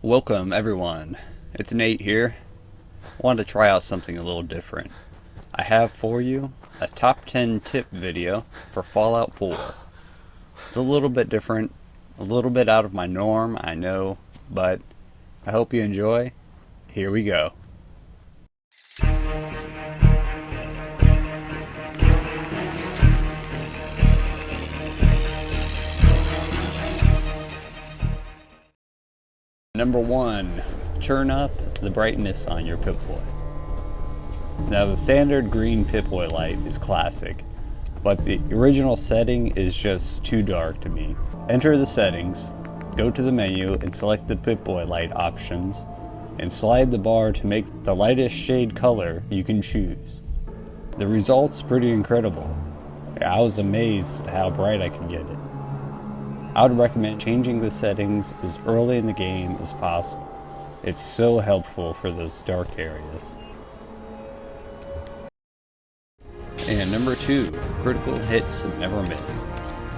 Welcome everyone, it's Nate here. Wanted to try out something a little different. I have for you a top 10 tip video for Fallout 4. It's a little bit different, a little bit out of my norm, I know, but I hope you enjoy. Here we go. Number 1, turn up the brightness on your Pip-Boy. Now the standard green Pip-Boy light is classic, but the original setting is just too dark to me. Enter the settings, go to the menu and select the Pip-Boy light options, and slide the bar to make the lightest shade color you can choose. The result's pretty incredible. I was amazed at how bright I could get it. I would recommend changing the settings as early in the game as possible. It's so helpful for those dark areas. And number 2, critical hits never miss.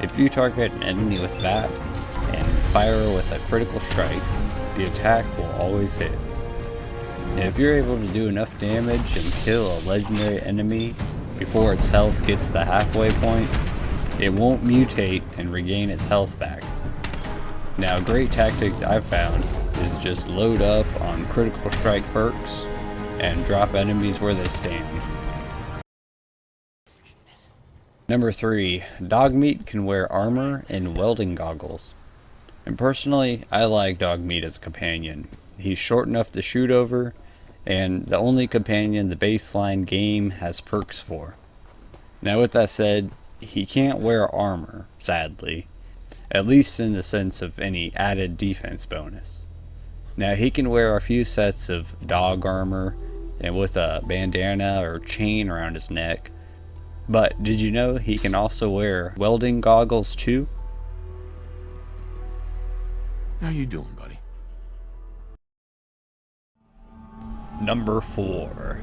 If you target an enemy with bats and fire with a critical strike, the attack will always hit. And if you're able to do enough damage and kill a legendary enemy before its health gets the halfway point, it won't mutate and regain its health back. Now, a great tactic I've found is just load up on critical strike perks and drop enemies where they stand. Number 3, Dogmeat can wear armor and welding goggles. And personally, I like Dogmeat as a companion. He's short enough to shoot over, and the only companion the baseline game has perks for. Now with that said, he can't wear armor, sadly, at least in the sense of any added defense bonus. Now he can wear a few sets of dog armor and with a bandana or chain around his neck, but did you know he can also wear welding goggles too? How you doing, buddy? Number 4.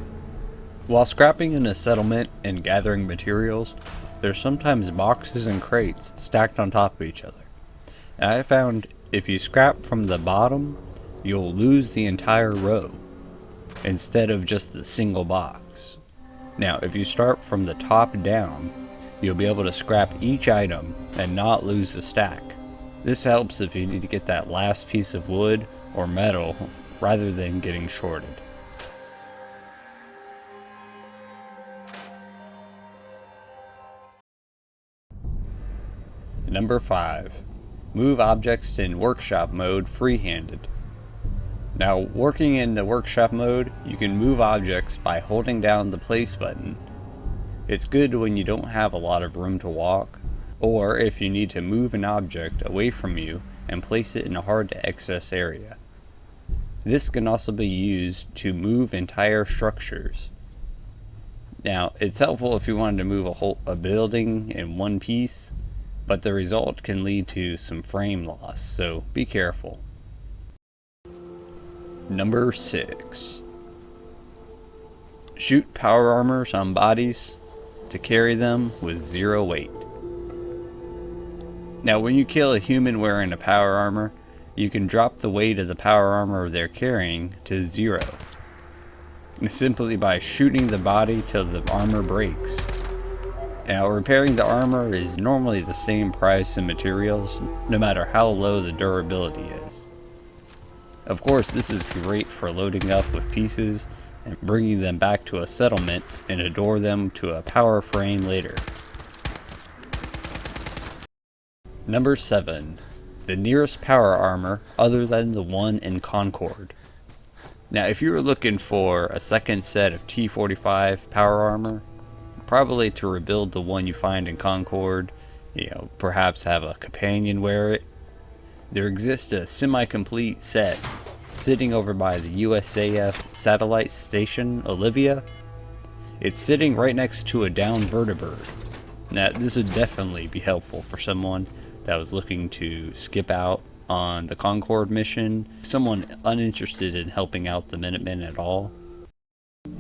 While scrapping in a settlement and gathering materials, there's sometimes boxes and crates stacked on top of each other. And I found if you scrap from the bottom, you'll lose the entire row instead of just the single box. Now, if you start from the top down, you'll be able to scrap each item and not lose the stack. This helps if you need to get that last piece of wood or metal rather than getting shorted. Number 5. Move objects in workshop mode free-handed. Now, working in the workshop mode, you can move objects by holding down the place button. It's good when you don't have a lot of room to walk, or if you need to move an object away from you and place it in a hard to access area. This can also be used to move entire structures. Now, it's helpful if you wanted to move a building in one piece, but the result can lead to some frame loss, so be careful. Number 6. Shoot power armors on bodies to carry them with 0 weight. Now when you kill a human wearing a power armor, you can drop the weight of the power armor they're carrying to 0. Simply by shooting the body till the armor breaks. Now, repairing the armor is normally the same price in materials, no matter how low the durability is. Of course, this is great for loading up with pieces and bringing them back to a settlement and adore them to a power frame later. Number 7. The nearest power armor other than the one in Concord. Now, if you were looking for a second set of T-45 power armor, probably to rebuild the one you find in Concord, perhaps have a companion wear it. There exists a semi-complete set sitting over by the USAF satellite station, Olivia. It's sitting right next to a downed vertibird. Now, this would definitely be helpful for someone that was looking to skip out on the Concord mission, someone uninterested in helping out the Minutemen at all.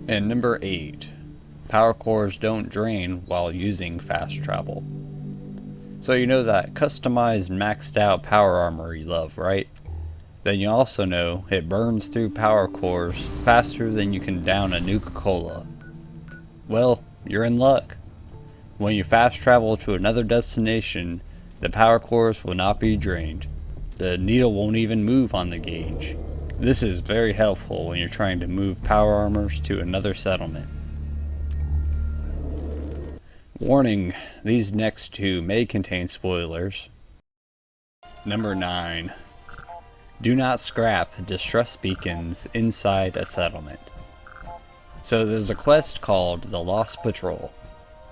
And number 8. Power cores don't drain while using fast travel. So you know that customized maxed out power armor you love, right? Then you also know it burns through power cores faster than you can down a Nuka-Cola. Well, you're in luck. When you fast travel to another destination, the power cores will not be drained. The needle won't even move on the gauge. This is very helpful when you're trying to move power armors to another settlement. Warning, these next two may contain spoilers. Number 9. Do not scrap distress beacons inside a settlement. So there's a quest called the Lost Patrol,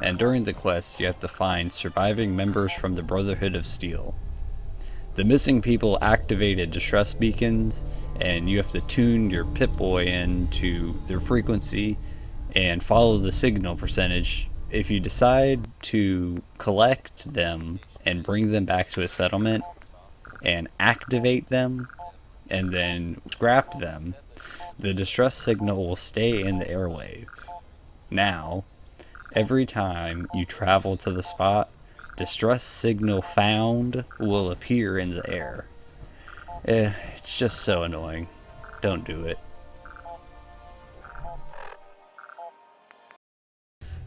and during the quest you have to find surviving members from the Brotherhood of Steel. The missing people activated distress beacons, and you have to tune your Pip-Boy in to their frequency and follow the signal percentage. If you decide to collect them and bring them back to a settlement and activate them and then scrap them, the distress signal will stay in the airwaves. Now, every time you travel to the spot, distress signal found will appear in the air. It's just so annoying. Don't do it.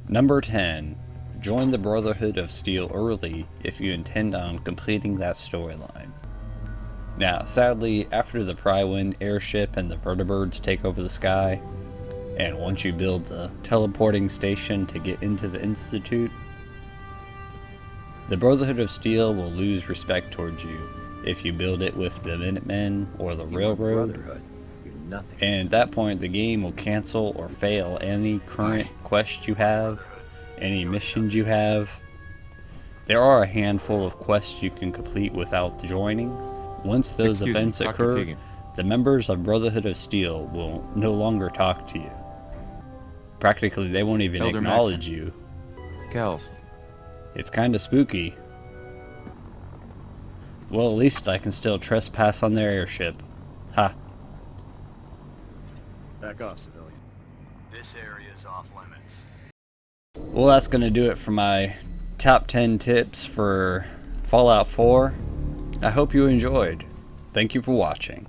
Number 10. Join the Brotherhood of Steel early if you intend on completing that storyline. Now, sadly, after the Prywind airship and the vertibirds take over the sky, and once you build the teleporting station to get into the Institute, the Brotherhood of Steel will lose respect towards you if you build it with the Minutemen or the Railroad. And at that point, the game will cancel or fail any current quest you have, any missions you have. There are a handful of quests you can complete without joining. Once those events occur, the members of Brotherhood of Steel will no longer talk to you. Practically, they won't even acknowledge you. Gals. It's kinda spooky. Well, at least I can still trespass on their airship. Ha. Back off, civilian. This area is off limits. Well, that's gonna do it for my top 10 tips for Fallout 4. I hope you enjoyed. Thank you for watching.